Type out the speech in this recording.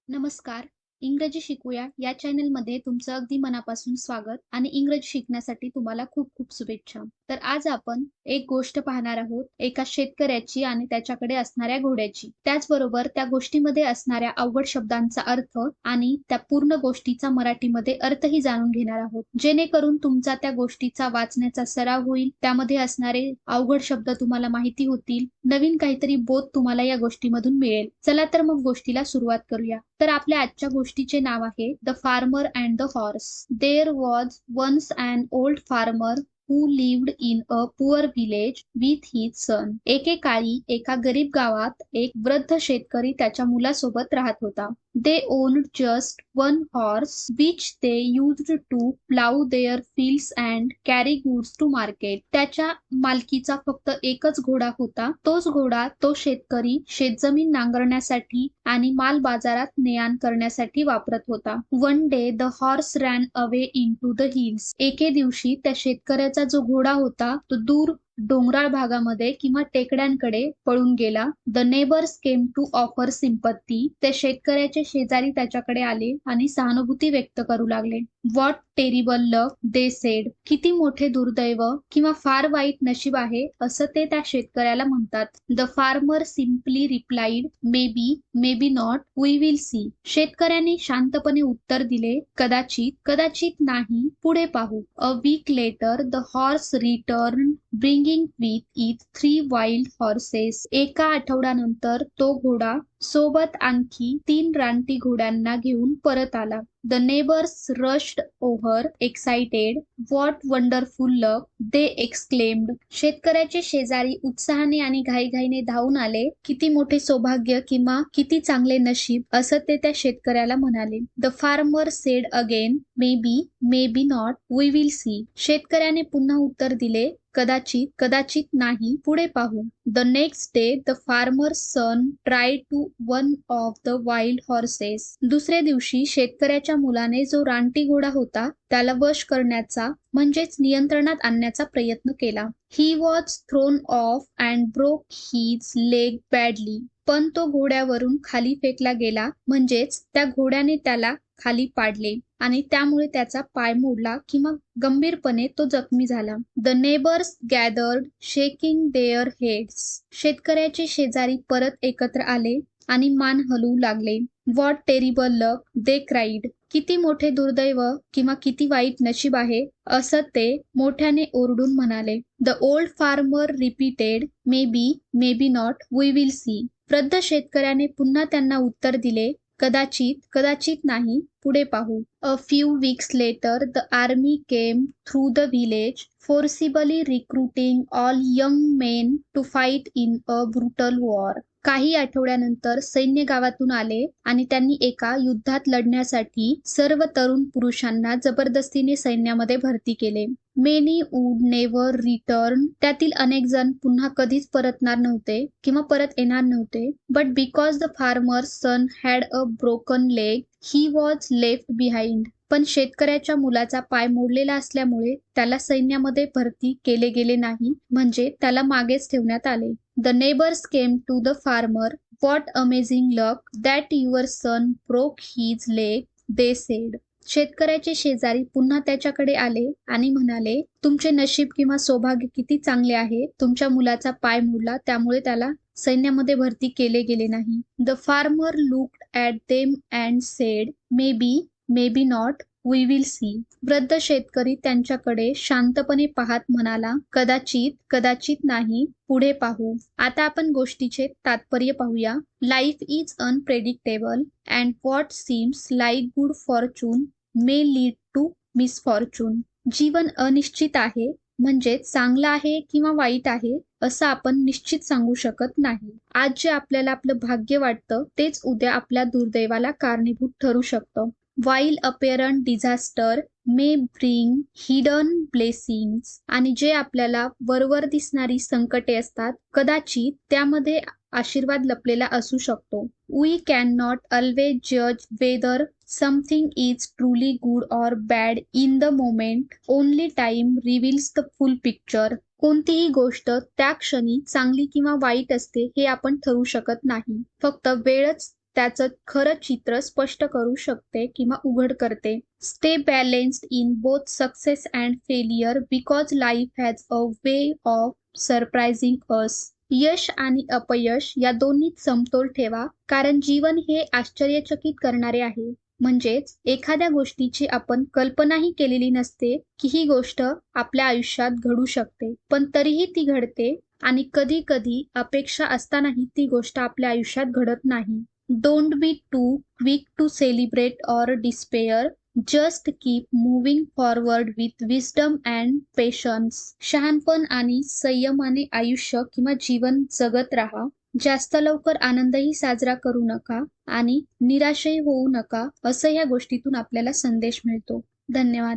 नमस्कार. इंग्रजी शिकूया या चॅनलमध्ये तुमचं अगदी मनापासून स्वागत आणि इंग्रजी शिकण्यासाठी तुम्हाला खूप खूप शुभेच्छा. तर आज आपण एक गोष्ट पाहणार आहोत एका शेतकऱ्याची आणि त्याच्याकडे असणाऱ्या घोड्याची. त्याचबरोबर त्या गोष्टीमध्ये असणाऱ्या अवघड शब्दांचा अर्थ आणि त्या पूर्ण गोष्टीचा मराठीमध्ये अर्थही जाणून घेणार आहोत. जेणेकरून तुमचा त्या गोष्टीचा वाचण्याचा सराव होईल. त्यामध्ये असणारे अवघड शब्द तुम्हाला माहिती होतील. नवीन काहीतरी बोध तुम्हाला या गोष्टीमधून मिळेल. चला तर मग गोष्टीला सुरुवात करूया. तर आपल्या आजच्या गोष्टीचे नाव आहे the farmer and the horse. There was once an old farmer who lived in a poor village with his son. एकेकाळी एका गरीब गावात एक वृद्ध शेतकरी त्याच्या मुलासोबत राहत होता. They owned just one horse which they used to plow their fields and carry goods to market. त्याच्या मालकीचा फक्त एकच घोडा होता. तोच घोडा तो शेतकरी शेतजमीन नांगरण्यासाठी आणि माल बाजारात ने-आण करण्यासाठी वापरत होता. One day the horse ran away into the hills. एके दिवशी त्या शेतकऱ्याचा जो घोडा होता तो दूर डोंगराळ भागामध्ये किंवा टेकड्यांकडे पळून गेला. The neighbours came to offer sympathy. त्या शेतकऱ्याचे शेजारी त्याच्याकडे आले आणि सहानुभूती व्यक्त करू लागले. What terrible luck they said. किती मोठे दुर्दैव किंवा फार वाईट नशीब आहे असं ते त्या शेतकऱ्याला म्हणतात. The farmer simply replied maybe, maybe not, we will see. शेतकऱ्याने शांतपणे उत्तर दिले, कदाचित, कदाचित नाही, पुढे पाहू. A week later the horse return bringing with it 3 wild horses. एका आठवड्यानंतर तो घोडा सोबत आणखी 3 रानटी घोड्यांना घेऊन परत आला. The neighbours rushed over excited. What wonderful luck they exclaimed. शेतकऱ्याचे शेजारी उत्साहाने आणि घाईघाईने धावून आले. किती मोठे सौभाग्य किंवा किती चांगले नशीब असं ते त्या शेतकऱ्याला म्हणाले. The farmer said again maybe, maybe not, we will see. शेतकऱ्याने पुन्हा उत्तर दिले, कदाचित, कदाचित नाही, पुढे पाहू. The next day the farmer's son try to one of the wild horses. दुसऱ्या दिवशी शेतकऱ्याच्या मुलाने जो रानटी घोडा होता त्याला वश करण्याचा म्हणजेच नियंत्रणात आणण्याचा प्रयत्न केला. He was throne of and broke his leg badly. पण तो घोड्यावरून खाली फेकला गेला म्हणजेच त्या घोड्याने त्याला खाली पाडले आणि त्यामुळे त्याचा पाय मोडला किंवा गंभीरपणे तो जखमी झाला. The neighbours gathered shaking their heads. शेतकऱ्याचे शेजारी परत एकत्र आले आणि मान हलवू लागले. What terrible luck they cried. किती मोठे दुर्दैव किंवा किती वाईट नशीब आहे असं ते मोठ्याने ओरडून म्हणाले. The old farmer repeated maybe, maybe not, we will see. वृद्ध शेतकऱ्याने पुन्हा त्यांना उत्तर दिले, कदाचित, कदाचित नाही, पुढे पाहू. A few weeks later the army came through the village forcibly recruiting all young men to fight in a brutal war. काही आठवड्यानंतर सैन्य गावातून आले आणि त्यांनी एका युद्धात लढण्यासाठी सर्व तरुण पुरुषांना जबरदस्तीने सैन्यामध्ये भरती केले. Many would never return. त्यातील अनेक जण पुन्हा कधीच परतणार नव्हते किंवा परत येणार नव्हते. But because the farmer's son had a broken leg he was left behind. पण शेतकऱ्याच्या मुलाचा पाय मोडलेला असल्यामुळे त्याला सैन्यामध्ये भरती केले गेले नाही म्हणजे त्याला मागेच ठेवण्यात आले. The neighbours came to the farmer. What amazing luck that your son broke his leg they said. शेतकऱ्याचे शेजारी पुन्हा त्याच्याकडे आले आणि म्हणाले, तुमचे नशीब किंवा सौभाग्य किती चांगले आहे, तुमच्या मुलाचा पाय मोडला त्यामुळे त्याला सैन्यामध्ये भरती केले गेले नाही. The farmer looked at them and said maybe, maybe not, we will see. वृद्ध शेतकरी त्यांच्याकडे शांतपणे पाहत म्हणाला, कदाचित, कदाचित नाही, पुढे पाहू. आता आपण गोष्टीचे तात्पर्य पाहूया. Life is unpredictable and what seems like good fortune may lead to misfortune. जीवन अनिश्चित आहे म्हणजे चांगलं आहे किंवा वाईट आहे असं आपण निश्चित सांगू शकत नाही. आज जे आपल्याला आपलं भाग्य वाटतं तेच उद्या आपल्या दुर्दैवाला कारणीभूत ठरू शकतं. While apparent disaster may bring hidden blessings. आणि जे आपल्याला वरवर दिसणारी संकटे असतात कदाचित त्यामध्ये आशीर्वाद लपलेला असू शकतो. We cannot always judge whether something is truly good or bad in the moment. Only time reveals the full picture. कोणतीही गोष्ट त्या क्षणी चांगली किंवा वाईट असते हे आपण ठरवू शकत नाही. फक्त वेळच त्याचं खरं चित्र स्पष्ट करू शकते किंवा उघड करते. Stay balanced in both success and failure because life has a way of surprising us. यश आणि अपयश या दोन्हीत समतोल ठेवा, कारण जीवन हे आश्चर्यचकित करणारे आहे. म्हणजेच एखाद्या गोष्टीची आपण कल्पनाही केलेली नसते की ही गोष्ट आपल्या आयुष्यात घडू शकते, पण तरीही ती घडते आणि कधी कधी अपेक्षा असतानाही ती गोष्ट आपल्या आयुष्यात घडत नाही. Don't be too quick to celebrate or despair. Just keep moving forward with wisdom and patience. शहाणपण आणि संयमाने आयुष्य किंवा जीवन जगत राहा. जास्त लवकर आनंदही साजरा करू नका आणि निराशही होऊ नका, असं ह्या गोष्टीतून आपल्याला संदेश मिळतो. धन्यवाद.